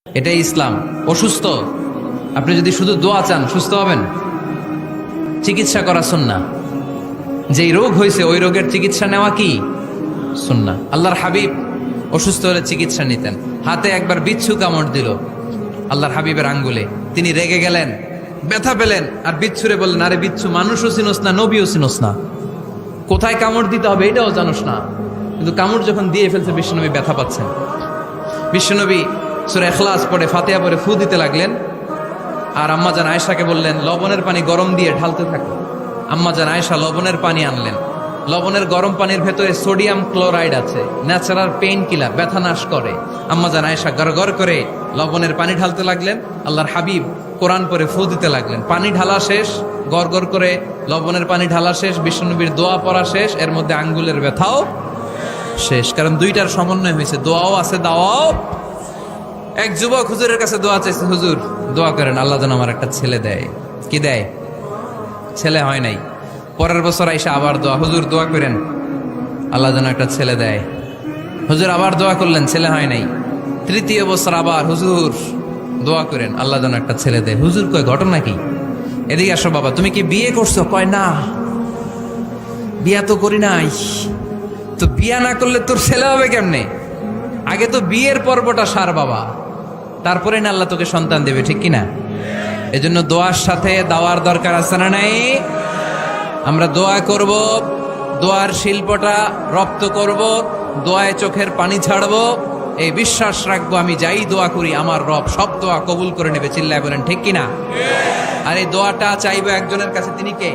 এটাই ইসলাম। অসুস্থ আপনি যদি শুধু দোয়া চান সুস্থ হবেন, চিকিৎসা করা সুন্নাহ। যেই রোগ হয়েছে ওই রোগের চিকিৎসা নেওয়া কি সুন্নাহ। আল্লাহর হাবিব অসুস্থ হলে চিকিৎসা নিতেন। হাতে একবার বিচ্ছু কামড় দিল আল্লাহর হাবিবের আঙ্গুলে, তিনি রেগে গেলেন, ব্যথা পেলেন, আর বিচ্ছুরে বললেন, আরে বিচ্ছু, মানুষও চিনোস না, নবীও চিনোস না, কোথায় কামড় দিতে হবে এটাও জানোস না। কিন্তু কামড় যখন দিয়ে ফেলছে বিশ্বনবী ব্যথা পাচ্ছেন। বিশ্বনবী সূরা ইখলাস পড়ে ফাতিহা পড়ে ফু দিতে লাগলেন, আর আম্মাজান আয়েশাকে বললেন লবণের পানি গরম দিয়ে ঢালতে থাকো। আম্মাজান আয়েশা লবণের পানি আনলেন। লবণের গরম পানির ভেতরে সোডিয়াম ক্লোরাইড আছে, ন্যাচারাল পেইন কিলার, ব্যথা নাশ করে। আম্মাজান আয়েশা গড়গড় করে লবণের পানি ঢালতে লাগলেন, আল্লাহর হাবিব কোরআন পড়ে ফু দিতে লাগলেন। পানি ঢালা শেষ, গড়গড় করে লবণের পানি ঢালা শেষ, বিশ্বনবীর দোয়া পড়া শেষ, এর মধ্যে আঙ্গুলের ব্যথাও শেষ। কারণ দুইটার সমন্বয় হয়েছে, দোয়াও আছে দাওয়াও। এক যুবক হুজুরের কাছে দোয়া চাইছে, হুজুর দোয়া করেন আল্লাহ যেন আমার একটা ছেলে দেয়। কি দেয়? ছেলে হয় নাই। পরের বছর আইসা আবার দোয়া, হুজুর দোয়া করেন আল্লাহ যেন একটা ছেলে দেয়। হুজুর আবার দোয়া করলেন, ছেলে হয় নাই। তৃতীয় বছর আবার, হুজুর দোয়া করেন আল্লাহ যেন একটা ছেলে দেয়। হুজুর কয় ঘটনা কি? এদিকে আসো বাবা, তুমি কি বিয়ে করছো? কয় না, বিয়া তো করি নাই। তো বিয়া না করলে তোর ছেলে হবে কেমনে? আগে তো বিয়ের পর্বটা সার বাবা, তারপরে না আল্লাহ তোকে সন্তান দেবে, ঠিক কিনা? এজন্য দোয়ার সাথে দাওয়ার দরকার আছে না নাই? আমরা দোয়া করব, দোয়ার শিল্পটা রপ্ত করব, দোয়ায় চোখের পানি ছাড়বো, এই বিশ্বাস রাখবো আমি যাই দোয়া করি আমার রব সব দোয়া কবুল করে নেবে। চিল্লায় বলেন ঠিক কিনা? আর এই দোয়াটা চাইবো একজনের কাছে, তিনি কে?